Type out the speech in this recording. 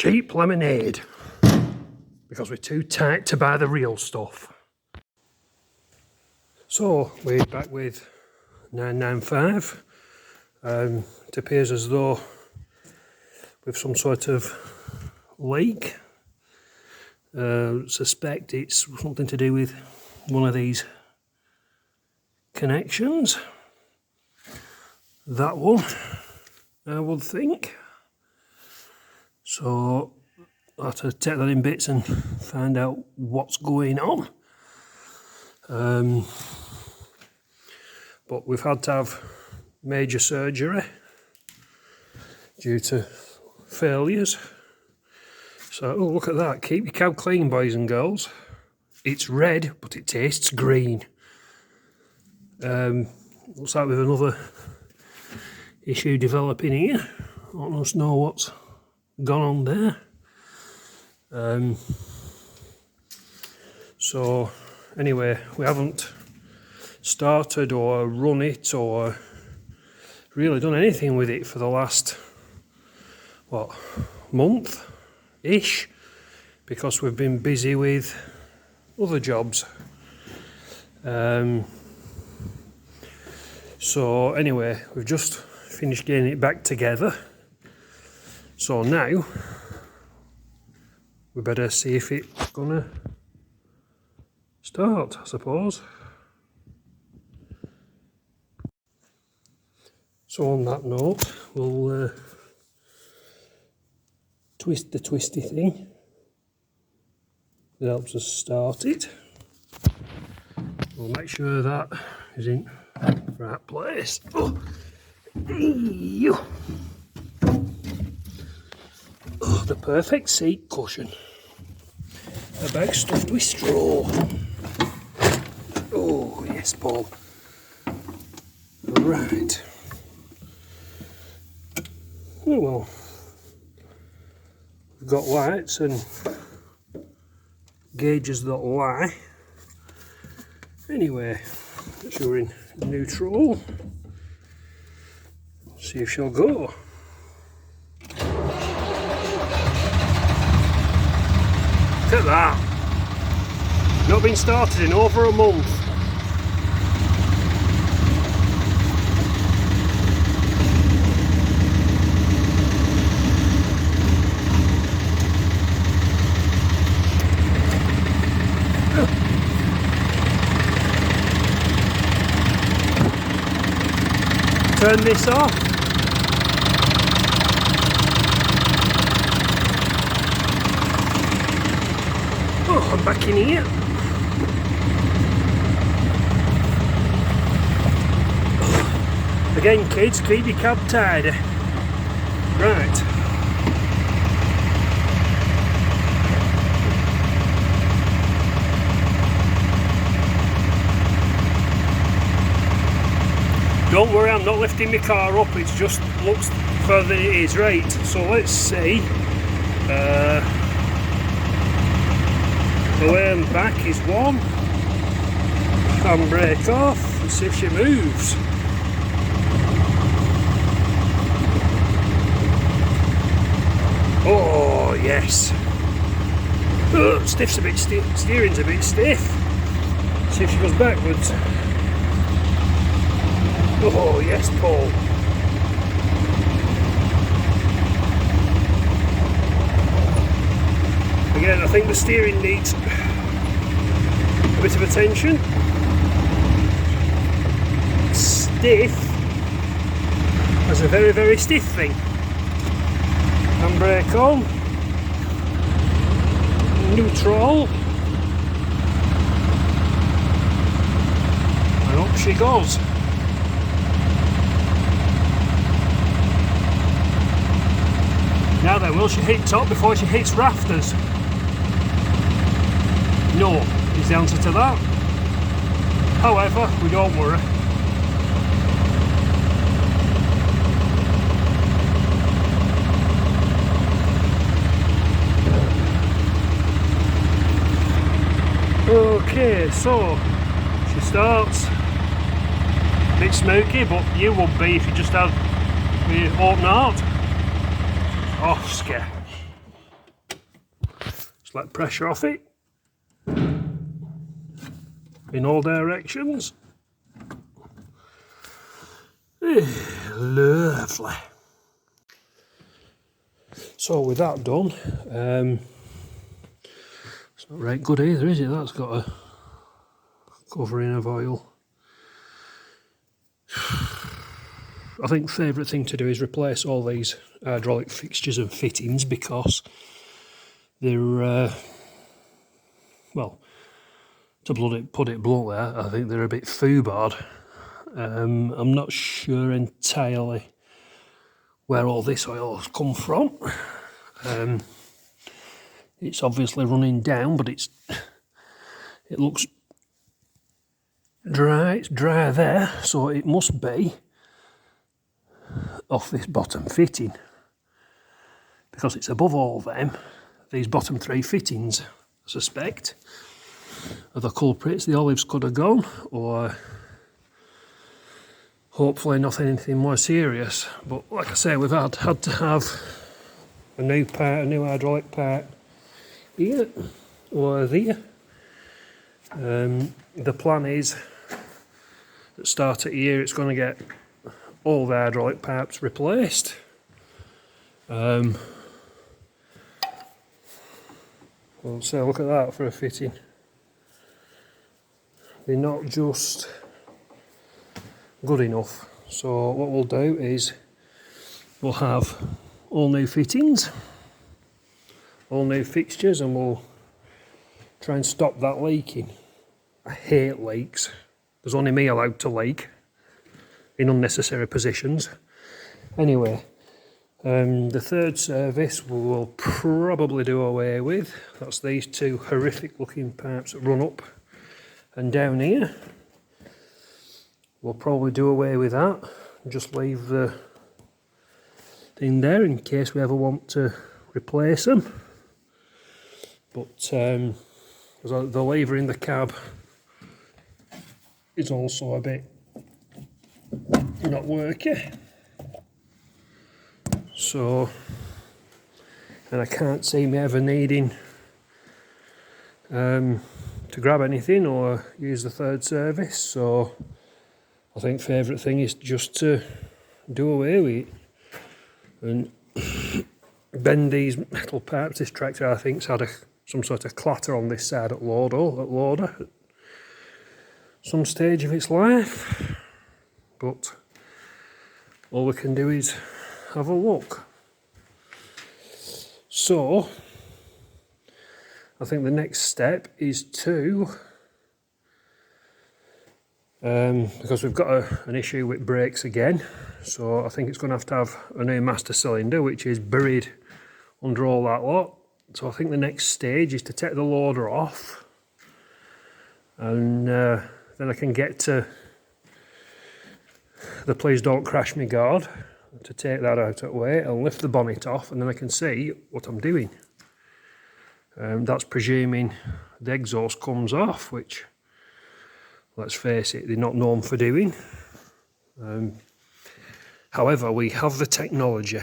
cheap lemonade because we're too tight to buy the real stuff. So we're back with 995. It appears as though with some sort of leak. Suspect it's something to do with one of these connections. That one, I would think. So I'll have to take that in bits and find out what's going on. But we've had to have major surgery due to failures. So, oh, look at that. Keep your cow clean, boys and girls. It's red, but it tastes green. Looks like we've another issue developing here. I don't just know what's gone on there. So, anyway, we haven't started or run it or really done anything with it for the last, what, month-ish, because we've been busy with other jobs. So anyway, we've just finished getting it back together. So now we better see if it's gonna start, I suppose. So on that note, we'll twist the twisty thing that helps us start it. We'll make sure that is in the right place. Oh, the perfect seat cushion. A bag stuffed with straw. Oh yes, Paul. Right. Oh well. We've got lights and gauges that lie. Anyway, so we're in neutral. See if she'll go. Look at that. Not been started in over a month. Turn this off. Oh, I'm back in here. Again, kids, keep your cab tidy. Right. Don't worry, I'm not lifting my car up, it just looks further than it is. Right, so let's see. Away and back is one. Handbrake off, let's see if she moves. Oh, yes. Stiff's a bit stiff, steering's a bit stiff. See if she goes backwards. Oh yes, Paul. Again, I think the steering needs a bit of attention. Stiff as a very, very stiff thing. Handbrake on. Neutral. And up she goes. Now then, will she hit top before she hits rafters? No, is the answer to that. However, we don't worry. Okay, so she starts. A bit smoky, but you would be if you just had the open heart. Oh, scare. Just let pressure off it in all directions. Lovely. So with that done, it's not right good either, is it? That's got a covering of oil. I think favourite thing to do is replace all these hydraulic fixtures and fittings because they're, well, to put it bluntly, I think they're a bit foobarred. I'm not sure entirely where all this oil has come from. It's obviously running down, but it looks dry. It's dry there, so it must be off this bottom fitting, because it's above all them. These bottom three fittings, I suspect, are the culprits. The olives could have gone, or hopefully nothing anything more serious. But like I say, we've had to have a new hydraulic part here or there. The plan is at the start of the year it's going to get all the hydraulic pipes replaced. Well, so look at that for a fitting. They're not just good enough. So what we'll do is we'll have all new fittings, all new fixtures, and we'll try and stop that leaking. I hate leaks. There's only me allowed to leak in unnecessary positions. Anyway, the third service we will probably do away with. That's these two horrific looking pipes that run up and down here. We'll probably do away with that and just leave the thing there in case we ever want to replace them. But the lever in the cab is also a bit not working. So, and I can't see me ever needing to grab anything or use the third service. So I think favourite thing is just to do away with it and bend these metal pipes. This tractor I think's had some sort of clatter on this side at loader at some stage of its life, but all we can do is have a look. So I think the next step is to because we've got an issue with brakes again, so I think it's going to have a new master cylinder which is buried under all that lot. So I think the next stage is to take the loader off, and then I can get to the please don't crash me guard to take that out of the way and lift the bonnet off, and then I can see what I'm doing. That's presuming the exhaust comes off, which, let's face it, they're not known for doing. However, we have the technology